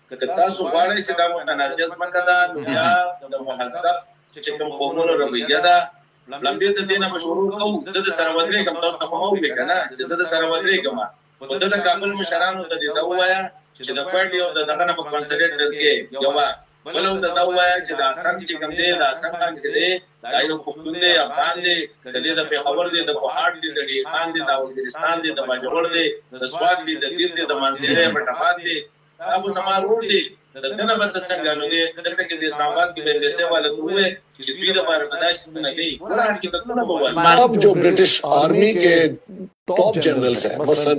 S2: که تاسو غواړئ چې دا متنازعه ځمکه ده نو بیا د مهذب چې کوم قومونو رویه ده لمبې د دې نه مشورو کوو زه د سره ودرېږم تاسو ته خو مه ووایې که نه چې زه د سره ودرېږم خو ته د کابل مشرانو ته دې دا ووایه چې د پارټي او د دغه نه په کنسلیټ کې یوه بله ورته دا ووایه چې د حسن چې کوم دی د حسن خان چې دی دا یو پښتون دی افغان دی د دې د پېښور دی د کوهاټ دی د ډي خان دی د وزیرستان دی د باجوړ دی د سوات دی د دیر دی د منصوري پټاباد دی دا خو زما ورور دی د دنه به ته څنګه نو دی دلته کې د اسلام آباد کې بندیسۍ والا ته ووایې چې دوی دپاره به داسې څه نه کوي ګوره حقیقتونه به وایي
S4: اب جو برٹش آرمی کے ٹاپ جنرلز ہیں مثلا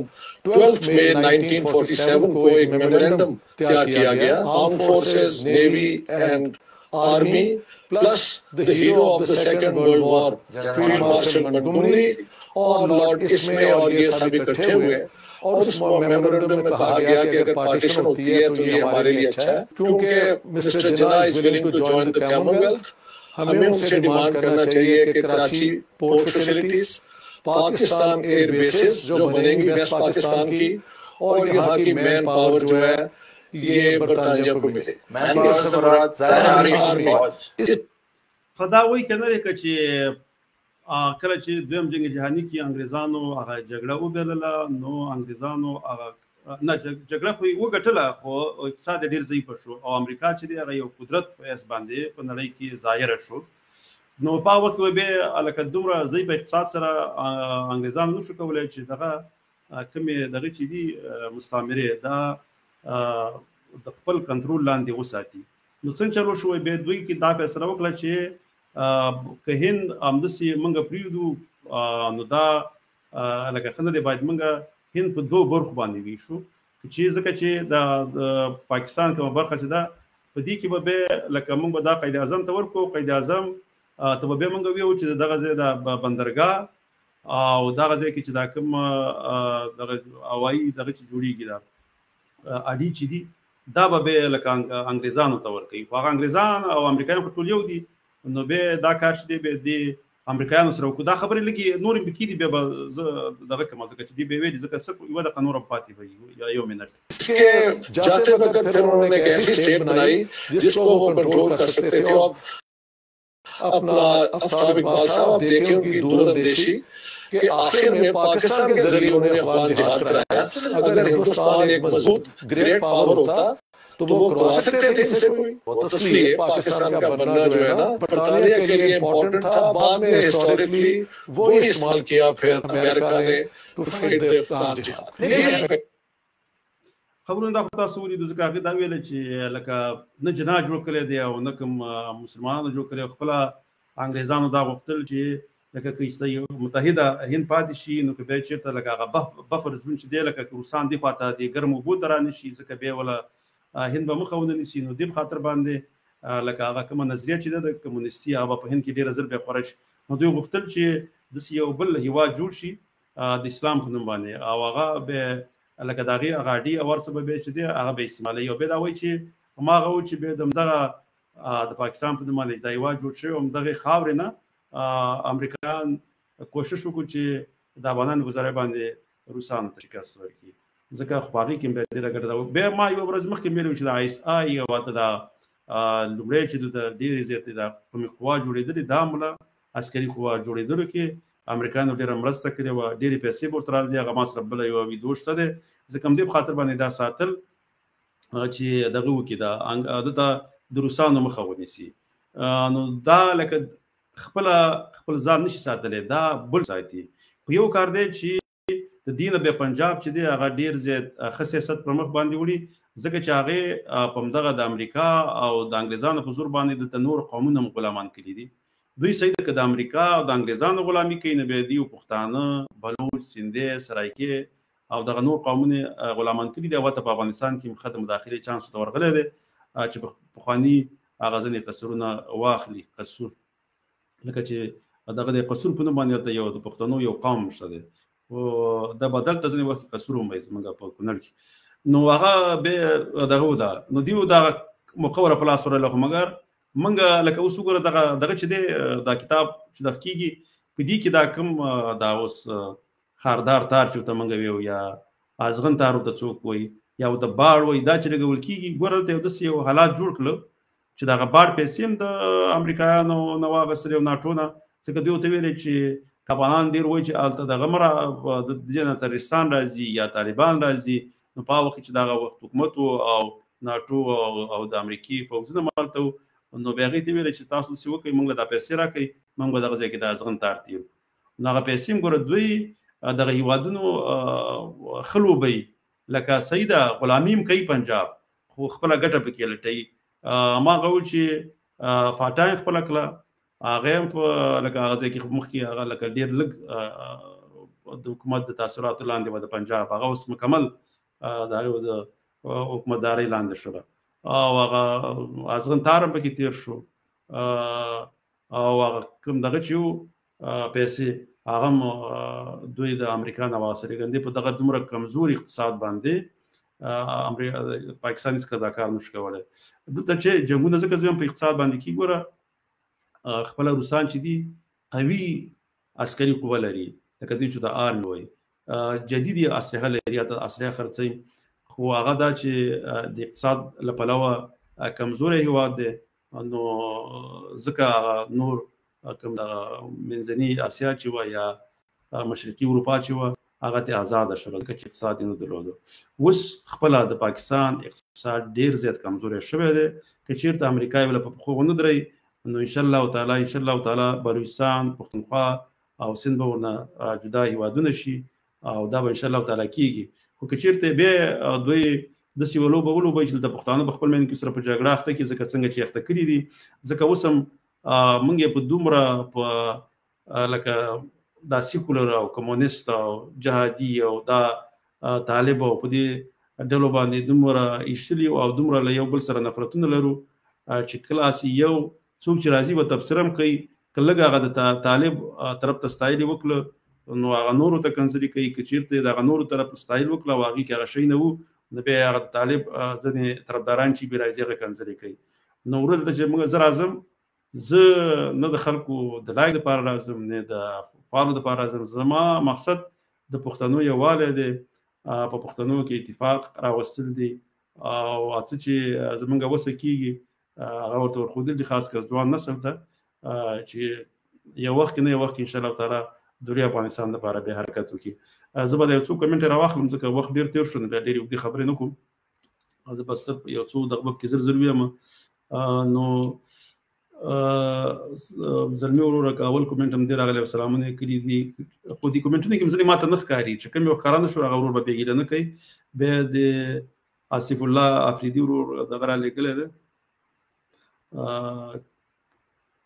S4: 12 مئی 1947 کو ایک میمورینڈم تیار کیا گیا آرم فورسز نیوی اینڈ آرمی پلس the hero of the second world war فیلڈ مارشل منٹگومری اور لارڈ اسمے اور یہ سب اکٹھے ہوئے اور اس میمورینڈم میں کہا گیا کہ اگر پارٹیشن ہوتی ہے تو یہ ہمارے لیے اچھا ہے کیونکہ مسٹر جناح is willing to join the Commonwealth ہمیں ان سے ڈیمانڈ کرنا چاہیے کہ کراچی پورٹ فیسلٹیز Pakistan air bases जो बनेंगी वेस्ट पाकिस्तान की, और यहाँ की मैन पावर जो है ये बरतानिया को मिले।
S1: خدا وایي کنه چې کله چې دویم جنگ جهانی کې انګريزانو هغه جګړه وبلله، نو انګريزانو هغه نه جګړه خو وګټله، خو اقتصاد ډیر ضعیف شو او امریکا چې دی هغه یو قدرت په اس باندې په نړۍ کې ظاهر شو. نو په وخت کې به الکه دومره ضعیف اقتصاد سره انګريزان نشو کولای چې دغه کومې دغه چې دی مستعمره دا د خپل کنټرول لاندې وساتي. نو څنګه چلو شو به دوی کې دا فیصله وکړه چې که هند امدسي منګه پریدو نو دا لکه خنده دی باید منګه هند په دوه برخو باندې ویشو، چې ځکه چې د پاکستان کومه برخه چې دا په دې کې به لکه موږ به دا قائد اعظم ته ورکو، قائد اعظم ته به موږ ویو چې دغه ځای د بندرګاه او دغه ځای کې چې دا کوم دغه هوایي دغه چې جوړیږي دا اډي چې دي دا به لکه انګريزانو ته ورکوي. هغه انګريزان او امریکایان په ټول یو دي، نو به دا کار چې دی به د امریکایانو سره وکړو. دا خبرې لګي نور به کې دي به دغه کوم ځکه چې دی به ویل ځکه صرف یو د قانون پاتې وي یا یو منټ
S4: इसके जाते वक्त फिर उन्होंने एक ऐसी स्टेट बनाई जिसको वो कंट्रोल कर सकते थे। अब अपना आफ्ताब इकबाल साहब आप देखें उनकी दूरंदेशी कि आखिर में पाकिस्तान के जरिए उन्होंने अफगान जिहाद कराया। अगर हिंदुस्तान एक मजबूत ग्रेट पावर होता तो वो करवा सकते थे इनसे कोई। तो इसलिए पाकिस्तान का बनना जो है ना बरतानिया के लिए इम्पोर्टेंट था। बाद में हिस्टोरिकली वो इस्तेमाल किया फिर अमेरिका ने टू फाइट द अफगान जिहाद।
S1: خبرونه دا تاسو ولیدو ځکه هغه دا ویل چې لکه نه جناح جوړ کړی دی او نه کوم مسلمانانو جوړ کړی، خپل انګريزانو دا غوښتل چې لکه کیسته یو متحده هند پاتې شي، نو که به چیرته لکه هغه بفر زون چې دی لکه روسان دی خواته د ګرم اوبو ته رانشي، ځکه به ولا هند به مخه ونه نیسي. نو دې خاطر باندې لکه هغه کومه نظریه چې د کمونیستي هغه په هند کې ډېر ځل به خورش، نو دوی غوښتل چې د یو بل هیواد جوړ شي د اسلام په نوم باندې، او هغه به لکه دغه غاډي او ورڅ به چې دی هغه به استعمالي، او به دا وایي چې ما غو چې به دغه د پاکستان په نوم باندې د هیواد جوړ شي، هم دغه خاور نه امریکایان کوشش وکړي چې د افغانانو گزارې باندې روسانو ته شکست ورکړي، ځکه خو هغه کې به ډېر ګټه به ما یو ورځ مخکې مې ویل چې د آی اس آی او دا لومړی چې د ډېرې زیاتې د کومې قوا جوړېدلې دا مولا عسکري قوا جوړېدلو کې امریکایانو ډېره مرسته کړې وه، ډېرې پیسې ورته راغلې. هغه ما سره بله یوه ویډیو شته دی، ځکه همدې په خاطر باندې دا ساتل چې دغه وکړي دلته د روسانو مخه ونیسي. نو دا لکه خپل ځان نشي ساتلی، دا بل ساتي. خو یو کار دی چې د دې نه بیا پنجاب چې دی هغه ډېر زیات ښه سیاست پر مخ باندې وړي، ځکه چې هغې په همدغه د امریکا او د انګرېزانو په زور باندې دلته نور قومونه هم غلامان کړي دي. دوی صحیح ده که د امریکا او د انګرېزانو غلامي کوي، نو بیا دوی پښتانه، بلوچ، سندي، سرایکي او دغه نور قومونه غلامان کړي دي، او حتی په افغانستان کې هم ښه د مداخلې چانس ورته ورغلی دی چې پخواني هغه ځینې قصرونه واخلي. قصور لکه چې دغه د قصور په نوم باندې یو د پښتنو یو قوم شته دی، او د بدل ته ځینې وخت قصور هم وایي زموږ په کونړ کې. نو هغه به دغه ده، نو دیو دغه مقوره په لاس ورله، خو مګر منګه لکه اوس وګوره دغه چې دی دا کتاب چې دغه کېږي په دې کې دا کوم دا اوس خاردار تار چې ورته منګه ویو یا ازغن تار ورته څوک وایي یا ورته باړ وایي، دا چې لګول کېږي ګوره دلته داسې یو حالات جوړ کړل چې دغه باړ پیسې هم د امریکایانو نه واخیستلې او ناټو نه، ځکه دوی ورته ویلې چې کبانان ډېر وایي چې هلته دغه د دې نه ترکستان راځي یا طالبان راځي. نو په هغه وخت چې دغه وخت حکومت او ناټو او د امریکې پوځونه مالته و، نو بیا هغې ته ویل چې تاسو داسې وکړئ، موږ له دا پیسې راکړئ، موږ به دغه ځای کې د ازغن تار تېرو. نو هغه پیسې هم ګوره دوی دغه هېوادونو ښه لوبوي، لکه صحیح ده غلامي هم کوي پنجاب، خو خپله ګټه پکې لټوي. هماغه و چې فاټا یې خپله کړه، هغه هم په لکه هغه ځای کې مخکې هغه لکه ډېر لږ د حکومت د تاثیراتو لاندې وه د پنجاب، هغه اوس مکمل د هغې د حکومتدارۍ لاندې شوله، او هغه ازغن تار هم پکې تېر شو، او هغه کوم دغه چې و پیسې هغه هم دوی د امریکا نه واخیستلې، ګندې په دغه دومره کمزور اقتصاد باندې پاکستان هېڅ دا کار نشو کولی. دلته چې جنګونه ځکه زه هم په اقتصاد باندې کېږي، ګوره خپله روسان چې دي قوي عسکري قوه لري، لکه دوی چې د آرمي وایي جدیدي اسلحه لري یا د اسلحه خرڅوي خو هغه دا چې د اقتصاد له پلوه کمزوری هیواد دی نو ځکه نور کوم د منځني اسیا چې وایي یا مشرقي اروپا چې وایي هغه ته آزاد شول چې اقتصاد یې نه درلود. اوس خپل د پاکستان اقتصاد ډیر زیات کمزوری شوی دی که چیرته امریکا یې په پښو ونه دري نو ان شاء الله تعالی بلوچستان پښتونخوا او سند به ورنه جدا هیوادونه شي او دا به ان شاء الله تعالی کیږي. خو که چیرته به دوی د سیولو به ولوبي چې د پښتانه په خپل منځ کې سره په جګړه اخته کې ځکه څنګه چې اخته کړی دي ځکه اوس هم موږ په دومره په لکه دا سیکولر او کمونیست او جهادي او دا طالب او په دې ډلو باندې دومره ایشتلی او دومره له یو بل سره نفرتونه لرو چې کلاس یو څوک چې راځي به تفسیر هم کوي کله هغه د طالب طرف ته ستایل وکړه نو هغه نورو ته کنځلي کوي که چیرته د نورو طرف ستایل وکړه واغې کې هغه شي نه وو نو بیا هغه طالب ځنې طرفداران چې به راځي هغه کنځلي کوي. نو ورته چې موږ زه راځم زه نه د خلکو د لایک دپاره راځم نه د فالو دپاره راځم زما مقصد د پښتنو یووالی دی په پښتنو کې اتفاق راوستل دي او څه چې زمونږ وسه کېږي هغه ورته ورښودل دي خاص کر ځوان نسل ته چې یو وخت کې نه یو وخت کې انشاءالله تعالی دوری افغانستان لپاره به حرکت وکړي. زه به د یو څو کمنټ راواخلم ځکه وخت ډېر تېر شو نو بیا ډېرې اوږدې خبرې نه کوم. زه بس یو څو دقیقو کې زر ویم نو زلمي وروره که اول کومنټ هم دی راغلی سلامونه یې کړي دي خو دې کومنټونه کې ځینې ماته نه ښکاري چې کوم یو ښکاره نه شو هغه ورور به بېګیله نه کوي. بیا د آصف الله افریدي ورور دغه رالېږلی دی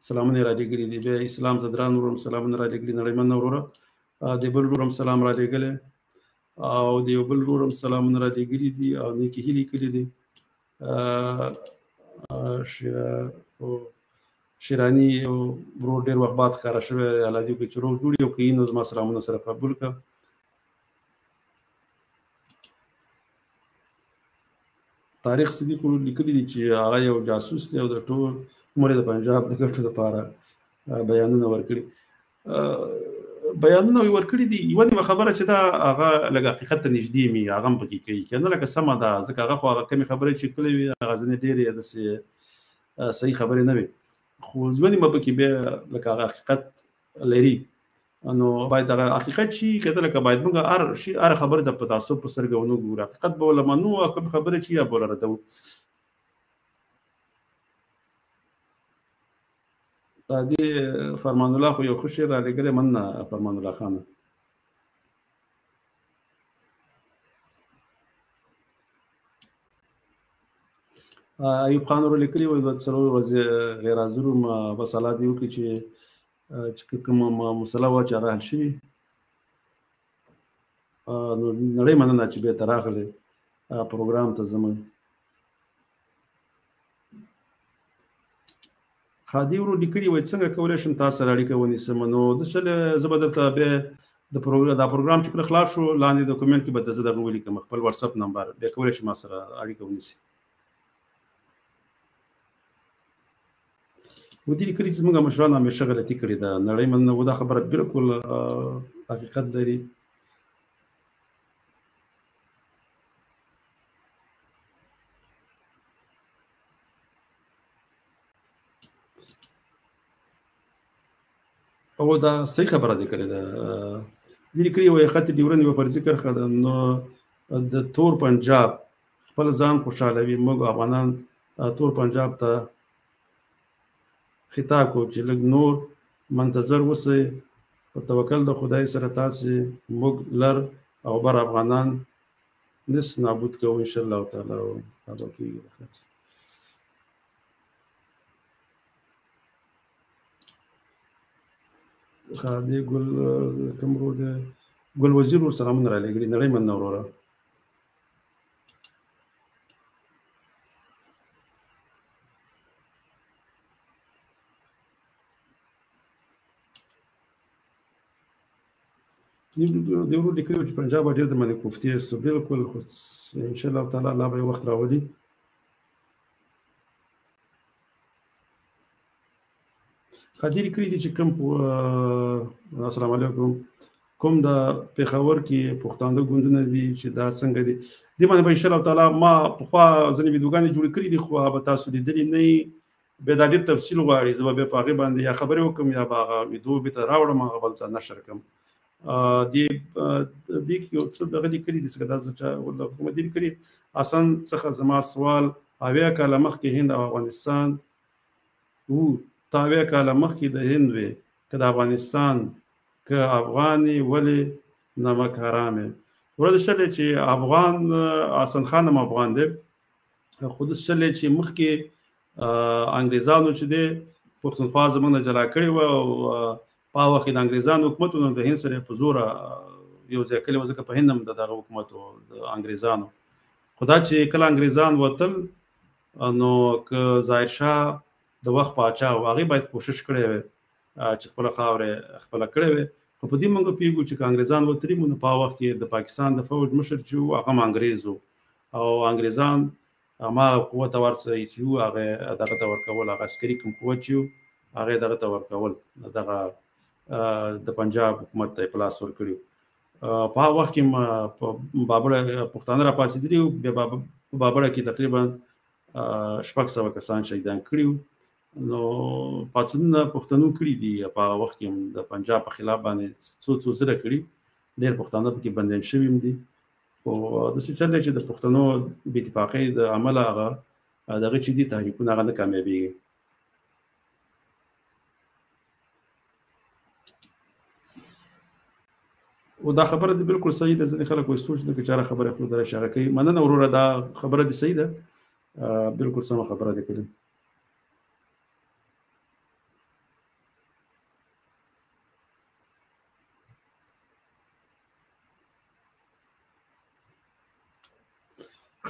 S1: سلامونه یې رالېږلي دي. بیا اسلام زدران ورور هم سلامونه رالېږلي نړیمنه وروره د بل ورور هم سلام رالېږلی او د یو بل ورور هم سلامونه رالېږلي دي او نیکې هیلې کړي دي. شیراني ورور ډېر وخت بعد ښکاره شوی الله دې وکړي چې روغ جوړ یو کوي نو زما سلامونه سره قبول کړه. طارق صدیق لیکلي دي چې هغه یو جاسوس دی او د ټول عمر د پنجاب د ګټو لپاره بیانونه ورکړي دي. یوه نیمه خبره چې دا هغه لږ حقیقت ته نږدې وي هغه هم پکې کوي که نه لکه سمه ده ځکه هغه خو هغه کمې خبرې چې کړې وي هغه ځینې ډېرې داسې صحیح خبرې نه وي خو یوه نیمه پکې بیا لکه هغه حقیقت لري نو باید هغه حقیقت شي که ده لکه باید موږ هر خبرې ته په تعصب په سترګه ونه ګورو حقیقت به ولې منو او کوم خبرې چې یا به ولې ردوو. دې فرمان الله خو یو ښه شعر رالیږلی مننه فرمان الله خانه. ایوب خان ورو لیکلي وایي دوه څلور ورځې غیر حاضر وم بس الله دې وکړي چې کومه مسله وه چې هغه حل شوي نو نړۍ مننه چې بېرته راغلی پروګرام ته زموږ. خادي ورو لیکلي وایي څنګه کولی شم تاسو سره اړیکه ونیسم نو زه به درته بیا دا پروګرام چې کله خلاص شو لاندې د کومنټ کې به زه دغه ولیکم خپل واتساپ نمبر بیا کولی شم ما سره اړیکه ونیسي. و دې لیکلي چې زموږ مشرانو همیشه غلطي کړې ده نړۍ مننه و دا خبره بالکل حقیقت لري. او دا صحیح خبره دې کړې ده دې لیکلي وایي خط ډیورند یوه فرضي کرښه ده نو د تور پنجاب خپل ځان خوشحالوي موږ افغانان تور پنجاب ته خطاب کو چې لږ نور منتظر اوسئ په توکل د خدای سره تاسې موږ لر او بر افغانان نس نابود کوو انشاءالله تعالی دا به کېږي. خادي ګل کوم ورور دی ګل وزیر ور سلامونه رالیږلي نړۍ مننه وروره. د ورور لیکلي چې پنجاب ډېر د منې کوفتي است بالکل خو انشاءالله تعالی الله به یو وخت راولي. خادي لیکلي دي چې کوم السلام علیکم کوم د پیښور کې پښتانه ګوندونه دي چې دا څنګه دي دې باندې به ان شاء الله تعالی ما پخوا ځینې ویډیوګانې جوړې کړي دي خو به تاسو لیدلي نه وي بیا دا ډېر تفصیل غواړي زه به بیا په هغې باندې یا خبرې وکړم یا به هغه ویډیو بېرته راوړم هغه به دلته نشر کړم دې کې یو څه دغه لیکلي دي څنګه دا زه چا کومه دي لیکلي حسن څخه زما سوال 80 کاله مخکې هند او افغانستان ته 80 کاله مخکې د هند وې که د افغانستان که افغان ولې نمک حرام یې ورته شلې چې افغان حسن خان هم افغان دی خو د شلې چې مخکې انګریزانو چې دی پښتونخوا زموږ نه جلا کړې وه او په وخت کې د انګریزانو حکومتونو د هند سره په زوره یو ځای کړی و ځکه په هند هم د دغه حکومت و د انګریزانو خو دا چې کله انګریزان وتل نو که ظاهر شاه د وخت پاچا و هغې باید کوشش کړی وی چې خپله خاوره خپله کړې وی خو په دې موږ پوهېږو چې که انګریزان وتلي مو نو په وخت کې د پاکستان د فوج مشر چې و هغه هم انګریز و او انګریزان هماغه قوت ته ورسوي چې و هغه دغه ته ورکول هغه عسکري کوم قوت چې و هغه دغه ته ورکول دغه د پنجاب حکومت ته په لاس ورکړي په هغه وخت کې په بابړه پښتانه راپاڅېدلي وو بیا په بابړه کې تقریبا 600 کسان شهیدان کړي وو نو پاڅونونه پښتنو کړي دي په هغه وخت کې د پنجاب په خلاف باندې څو زره کړي ډېر پښتانه پکې بندیان شوي هم دي خو داسې چل دی چې د پښتنو بې اتفاقۍ د امله هغه دغه چې دي تحریکونه هغه نه کامیابېږي او دا خبره دې بالکل صحیح ده ځینې خلک وایي سوچ ده که چاره خبره خپل دره شغه کوي مننه وروره دا خبره دې صحیح ده بالکل سمه خبره دې کړې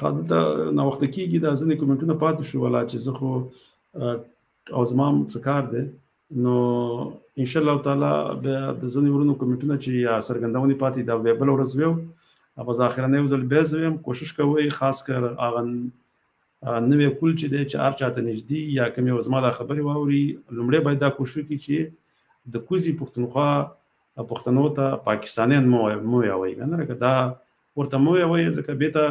S1: دلته ناوخته کېږي دا ځینې کومنټونه پاتې شو ولا چې زه خو او زما هم څه کار دی نو انشاءالله تعالی بیا د ځینې ورونو کومنټونه چې یا څرګندونې پاتې دا بیا بله ورځ ویم به زه اخرنی یو ځل بیا زه ویم کوشش کوئ خاص کر هغه نوی کول چې دی چې هر چاته نږدې یا کوم یو زما دا خبرې واوري لومړی باید دا کوشش وکړي چې د کوزي پښتونخوا پښتنو ته پاکستانیان مو وایي که نه لکه دا ورته مو وایي ځکه بېرته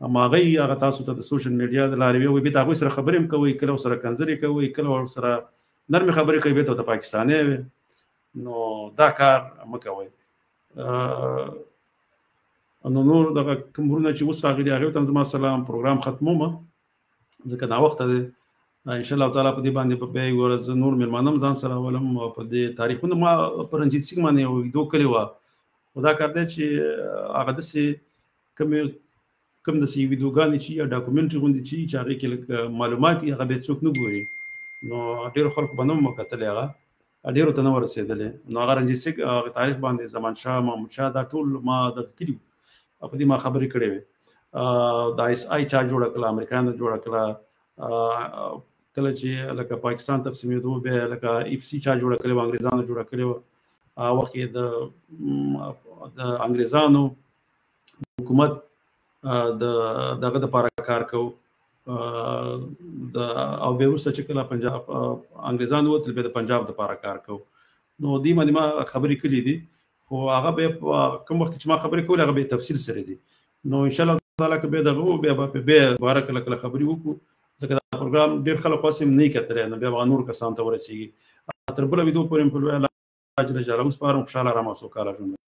S1: هماغوی هغه تاسو ته د سوشل میډیا د لارې ویوي بېرته هغوی سره خبرې هم کوئ کله ورسره کنځلې کوئ کله ورسره نرمې خبرې کوي بېرته ورته پاکستانی وي نو دا کار مه کوئ نو نور دغه کوم ورونه چې اوس راغلي هغې ته هم زما سلام پروګرام ختمومه ځکه ناوخته دی انشاءالله تعالی په دې باندې به بیا یوه ورځ نور مېلمانه هم ځان سره راولم او په دې تاریخونه ما په رنجیت سینګ باندې یو ویډیو کړې وه خو دا کار دی چې هغه داسې کوم داسې ویډیوګانې چې یا ډاکومنټري غوندې چې هغې کې لږ معلومات وي هغه بیا څوک نه ګوري نو ډېرو خلکو به نه مو کتلی هغه ډېرو ته نه ورسېدلی نو هغه رنجیت سینګ هغه تاریخ باندې زمانشاه محمود شاه دا ټول ما دغه کړي وو په دې ما خبرې کړې وې د آی اس آی چا جوړه کړه امریکایانو جوړه کړه کله چې لکه پاکستان تقسیمېدو بیا لکه ایف سی چا جوړه کړې وه انګریزانو جوړه کړې وه هغه وخت کې د انګریزانو حکومت دغه دپاره کار کوو او بیا وروسته چې کله پنجاب انګریزان ووتل بیا د پنجاب دپاره کار کوو نو دې باندې ما خبرې کړي دي خو هغه بیا کوم وخت چې ما خبرې کولې هغه بیا تفصیل سره دي نو انشاءالله تعالی که بیا دغه و بیا به بیا دوباره کله کله خبرې وکړو ځکه دا پروګرام ډېر خلک خاص هم نه یې کتلی نو بیا به هغه نورو کسانو ته ورسېږي تر بله ویډیو پورې مې په لوی الله جل جلاله وسپارم خوشحاله ارامه او سوکاله ژوند